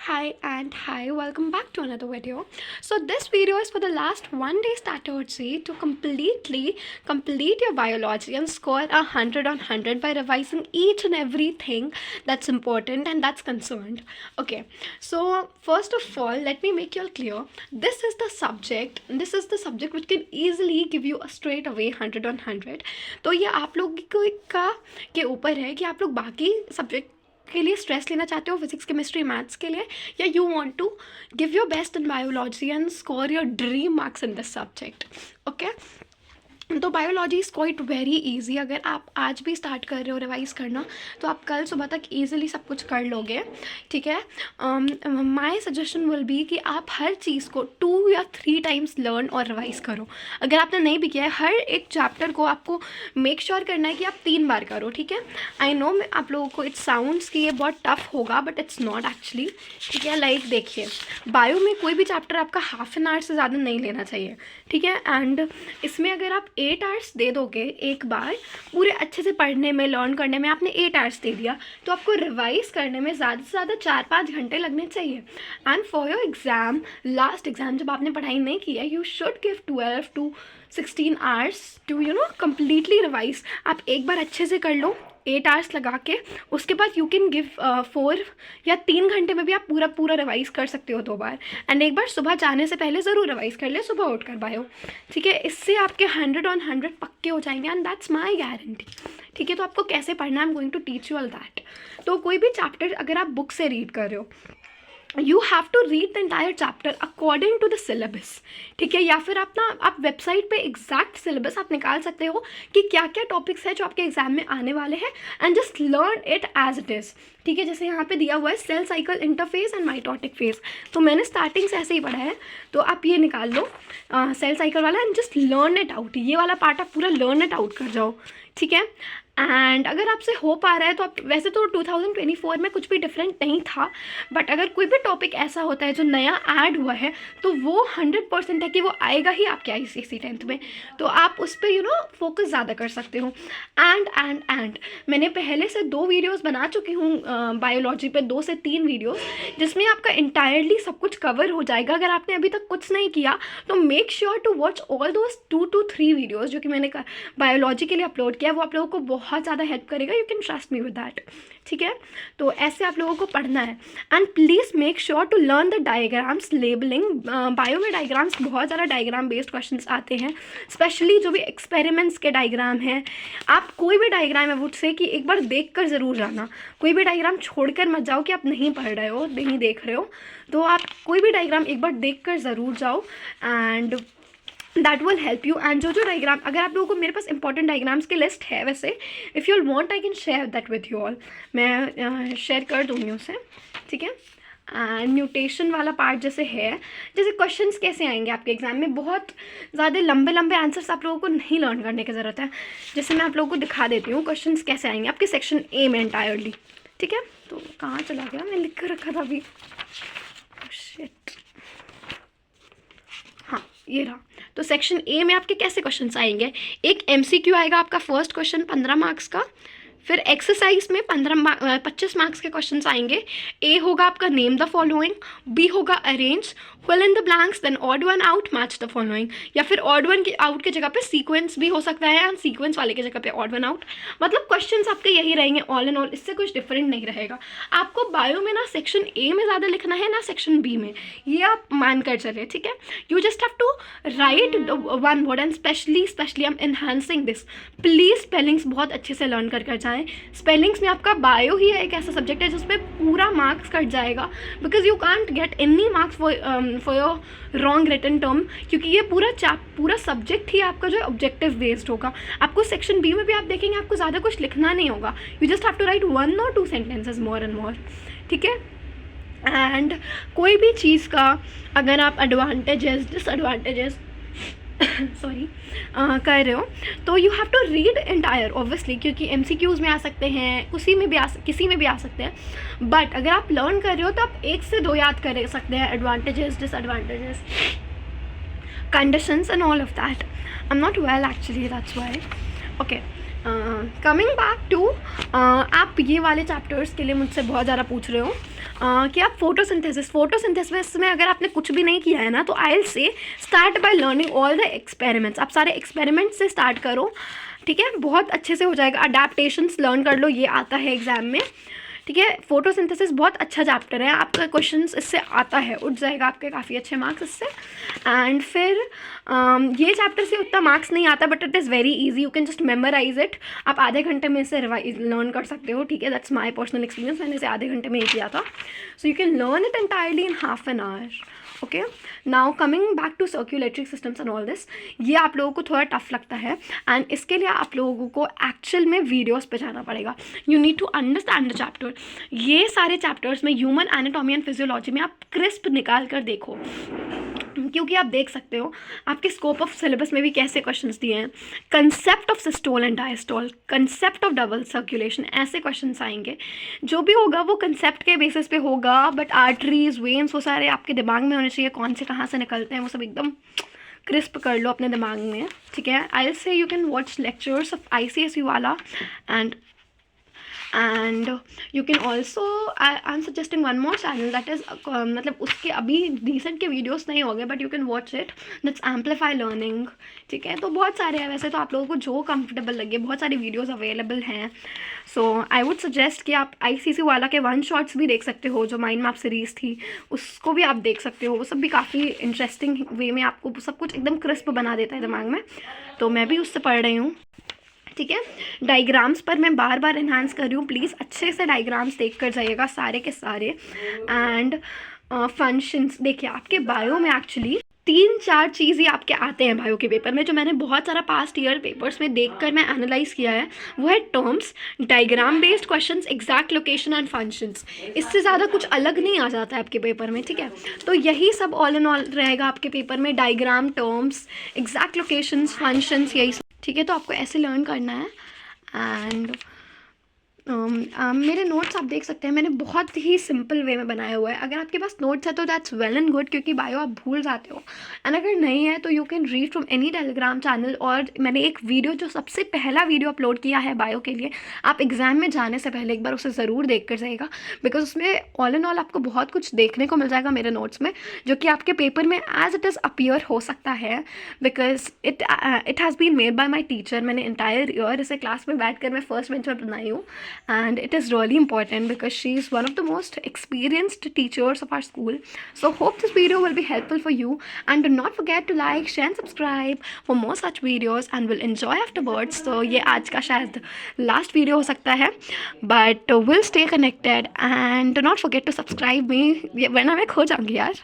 Hi, welcome back to another video. So this video is for the last one day strategy to completely complete your biology and score 100 on 100 by revising each and everything that's important and that's concerned. Okay, so first of all, let me make you all clear. This is the subject which can easily give you a straight away 100 on 100. तो ये आप लोग के ऊपर है कि आप लोग बाकी सब्जेक्ट के लिए स्ट्रेस लेना चाहते हो, फिजिक्स केमिस्ट्री मैथ्स के लिए, या you want to give your best in biology and score your dream marks in this subject. Okay, तो biology is quite very easy. अगर आप आज भी स्टार्ट कर रहे हो रिवाइज़ करना तो आप कल सुबह तक ईजिली सब कुछ कर लोगे. ठीक है, माई सजेशन विल बी कि आप हर चीज़ को 2 या 3 टाइम्स लर्न और रिवाइज़ करो. अगर आपने नहीं भी किया है, हर एक चैप्टर को आपको मेक श्योर करना है कि आप 3 बार करो. ठीक है, आई नो आप लोगों को इट साउंड्स कि ये बहुत टफ होगा, बट इट्स नॉट एक्चुअली. ठीक है, लाइक देखिए, बायो में कोई भी चैप्टर आपका हाफ एन आवर से ज़्यादा नहीं लेना चाहिए. ठीक है, एंड इसमें अगर आप 8 आवर्स दे दोगे एक बार पूरे अच्छे से पढ़ने में, लर्न करने में, आपने 8 आवर्स दे दिया तो आपको रिवाइज करने में ज़्यादा से ज़्यादा 4-5 घंटे लगने चाहिए. And for your exam, last exam जब आपने पढ़ाई नहीं की है, you should give 12 to 16 hours to completely revise. आप एक बार अच्छे से कर लो 8 आवर्स लगा के, उसके बाद यू कैन गिव 4 या 3 घंटे में भी आप पूरा रिवाइज़ कर सकते हो 2 बार. एंड एक बार सुबह जाने से पहले ज़रूर रिवाइज़ कर ले, सुबह उठ कर बायो. ठीक है, इससे आपके 100 on 100 पक्के हो जाएंगे एंड दैट्स माई गारंटी. ठीक है, तो आपको कैसे पढ़ना है, I am going to teach you all that. तो कोई भी चैप्टर अगर आप बुक से रीड कर रहे हो, you have to read the entire chapter according to the syllabus. ठीक है, या फिर आप वेबसाइट पे एग्जैक्ट सिलेबस आप निकाल सकते हो कि क्या क्या टॉपिक्स है जो आपके एग्जाम में आने वाले हैं, and just learn it as it is. ठीक है, जैसे यहाँ पे दिया हुआ है cell cycle interphase and mitotic phase, तो मैंने स्टार्टिंग से ऐसे ही पढ़ा है. तो आप ये निकाल लो सेल साइकिल वाला and just learn it out. ये वाला पार्ट आप पूरा लर्न इट आउट कर जाओ. ठीक है, एंड अगर आपसे हो पा रहा है तो आप, वैसे तो 2024 में कुछ भी डिफरेंट नहीं था, बट अगर कोई भी टॉपिक ऐसा होता है जो नया ऐड हुआ है तो वो 100% है कि वो आएगा ही आपके ICSE 10th में, तो आप उस पर फोकस ज़्यादा कर सकते हो. एंड मैंने पहले से 2 वीडियोज़ बना चुकी हूँ बायोलॉजी पे, 2 से 3 वीडियोज़, जिसमें आपका इंटायरली सब कुछ कवर हो जाएगा. अगर आपने अभी तक कुछ नहीं किया तो make sure to watch all those 2 to 3 videos जो कि मैंने बायोलॉजी के लिए अपलोड किया. वो आप लोगों को बहुत ज़्यादा हेल्प करेगा, you can trust me with that. ठीक है, तो ऐसे आप लोगों को पढ़ना है. And please make sure to learn the diagrams, labelling. Bio में डायग्राम्स, बहुत ज़्यादा डायग्राम बेस्ड क्वेश्चंस आते हैं, स्पेशली जो भी एक्सपेरिमेंट्स के डायग्राम हैं. आप कोई भी डायग्राम है वो से कि एक बार देख कर ज़रूर जाना. कोई भी डायग्राम छोड़ कर मत जाओ कि आप नहीं पढ़ रहे हो, नहीं देख रहे हो. तो आप कोई भी डायग्राम एक बार देख कर ज़रूर जाओ and that will help you. And जो डायग्राम, अगर आप लोगों को, मेरे पास इंपॉर्टेंट डायग्राम्स की लिस्ट है वैसे, if you want I can share that with you all. मैं शेयर कर दूँगी उसे. ठीक है, एंड म्यूटेशन वाला पार्ट जैसे है, जैसे क्वेश्चंस कैसे आएंगे आपके एग्जाम में, बहुत ज़्यादा लंबे आंसर्स आप लोगों को नहीं लर्न करने की ज़रूरत है. जैसे मैं आप लोगों को दिखा देती हूँ क्वेश्चंस कैसे आएंगे आपके सेक्शन ए में एंटायरली. ठीक है, तो कहाँ चला गया, मैं लिख कर रखा था अभी. शिट, हाँ ये रहा. तो सेक्शन ए में आपके कैसे क्वेश्चंस आएंगे, एक MCQ आएगा आपका फर्स्ट क्वेश्चन 15 मार्क्स का. फिर एक्सरसाइज में 25 मार्क्स के क्वेश्चंस आएंगे. ए होगा आपका नेम द फॉलोइंग, बी होगा arrange, fill in the blanks, then odd one out, match the following. या फिर ऑड वन की आउट की जगह पे सीक्वेंस भी हो सकता है एंड सीक्वेंस वाले की जगह पे ऑड वन आउट. मतलब क्वेश्चंस आपके यही रहेंगे ऑल इन ऑल, इससे कुछ डिफरेंट नहीं रहेगा. आपको बायो में ना सेक्शन ए में ज़्यादा लिखना है ना सेक्शन बी में, ये आप मान कर चले. ठीक है, you just have to write one word and specially I am enhancing this. Please spellings बहुत अच्छे से लर्न कर जाएँ. स्पेलिंग्स में आपका बायो ही एक ऐसा सब्जेक्ट है जिसमें पूरा मार्क्स कट जाएगा, because you can't get any marks for your wrong written term, क्योंकि ये पूरा सब्जेक्ट ही आपका जो ऑब्जेक्टिव बेस्ड होगा. आपको सेक्शन बी में भी आप देखेंगे आपको ज़्यादा कुछ लिखना नहीं होगा, you just have to write 1 or 2 sentences more and more. ठीक है, एंड कोई भी चीज़ का अगर आप एडवांटेजेस डिसएडवांटेजेस सॉरी कर रहे हो तो you have to read entire obviously, क्योंकि MCQs में आ सकते हैं, किसी में भी आ सकते हैं. बट अगर आप लर्न कर रहे हो तो आप 1 से 2 याद कर सकते हैं, advantages, disadvantages, conditions and all of that. I am not well actually, that's why. Okay, coming back to, आप ये वाले चैप्टर्स के लिए मुझसे बहुत ज़्यादा पूछ रहे हो कि आप फोटोसिंथेसिस में अगर आपने कुछ भी नहीं किया है ना, तो I will say start by learning all the experiments. आप सारे एक्सपेरिमेंट्स से स्टार्ट करो, ठीक है, बहुत अच्छे से हो जाएगा। अडेप्टेशंस लर्न कर लो, ये आता है एग्जाम में, ठीक है। फोटोसिंथेसिस बहुत अच्छा चैप्टर है, आपका क्वेश्चंस इससे आता है, उठ जाएगा आपके काफ़ी अच्छे मार्क्स इससे। एंड फिर ये चैप्टर से उतना मार्क्स नहीं आता, but it is very easy, you can just memorise it. आप आधे घंटे में इसे लर्न कर सकते हो, ठीक है। दैट्स माई पर्सनल एक्सपीरियंस, मैंने इसे आधे घंटे में ही किया था। So you can learn it entirely in half an hour. Okay, now coming back to circulatory systems and all this, ये आप लोगों को थोड़ा टफ लगता है, एंड इसके लिए आप लोगों को एक्चुअल में वीडियोस पे जाना पड़ेगा। You need to understand the chapter. ये सारे चैप्टर्स में ह्यूमन एनाटॉमी एंड फिजियोलॉजी में आप क्रिस्प निकाल कर देखो, क्योंकि आप देख सकते हो आपके स्कोप ऑफ सिलेबस में भी कैसे क्वेश्चंस दिए हैं। Concept of systole and diastole, concept of double circulation, ऐसे क्वेश्चंस आएंगे। जो भी होगा वो कंसेप्ट के बेसिस पे होगा, बट आर्टरीज, वेन्स, वो सारे आपके दिमाग में होने चाहिए, कौन से कहाँ से निकलते हैं वो सब एकदम क्रिस्प कर लो अपने दिमाग में, ठीक है। I will say you can watch lectures of ICSE वाला, and you can also, I am suggesting one more channel that is, मतलब उसके अभी रिसेंट के वीडियोस नहीं हो गए, but you can watch it, that's amplify learning, ठीक है। तो बहुत सारे हैं वैसे, तो आप लोगों को जो कंफर्टेबल लगे, बहुत सारी वीडियोस अवेलेबल हैं। सो आई वुड सजेस्ट कि आप ICSE वाला के 1 शॉट्स भी देख सकते हो, जो माइंड मैप सीरीज़ थी उसको भी आप देख सकते हो, वो सब भी काफ़ी इंटरेस्टिंग वे में आपको सब कुछ एकदम क्रिस्प बना देता है दिमाग में। तो मैं भी उससे पढ़ रही हूँ, ठीक है। डायग्राम्स पर मैं बार बार एनहांस कर रही हूँ, प्लीज़ अच्छे से डायग्राम्स देख कर जाइएगा सारे के सारे। एंड फंक्शंस, देखिए आपके बायो में एक्चुअली 3-4 चीज़ ही आपके आते हैं बायो के पेपर में, जो मैंने बहुत सारा पास्ट ईयर पेपर्स में देखकर मैं एनालाइज किया है। वो है terms, diagram based questions, exact location and functions. इससे ज़्यादा कुछ अलग नहीं आ जाता है आपके पेपर में, ठीक है। तो यही सब ऑल इन ऑल रहेगा आपके पेपर में, diagram, terms, exact locations, functions, यही सब, ठीक है। तो आपको ऐसे लर्न करना है। एंड मेरे नोट्स आप देख सकते हैं, मैंने बहुत ही सिंपल वे में बनाया हुआ है। अगर आपके पास नोट्स है तो दैट्स वेल एंड गुड, क्योंकि बायो आप भूल जाते हो। एंड अगर नहीं है तो you can read from any Telegram channel, और मैंने एक वीडियो, जो सबसे पहला वीडियो अपलोड किया है बायो के लिए, आप एग्ज़ाम में जाने से पहले एक बार उसे ज़रूर देख कर जाइएगा, बिकॉज उसमें ऑल इन ऑल आपको बहुत कुछ देखने को मिल जाएगा मेरे नोट्स में, जो कि आपके पेपर में एज इट इज़ अपीयर हो सकता है, because it has been made by my teacher. मैंने इंटायर ईयर इसे क्लास में बैठ कर मैं फर्स्ट बेंच पर बनाई हूँ, and it is really important because she is one of the most experienced teachers of our school. So hope this video will be helpful for you, and do not forget to like, share and subscribe for more such videos, and will enjoy afterwards. So ये आज का शायद last video हो सकता है, but will stay connected and do not forget to subscribe me, वरना मैं खो जाऊँगी यार।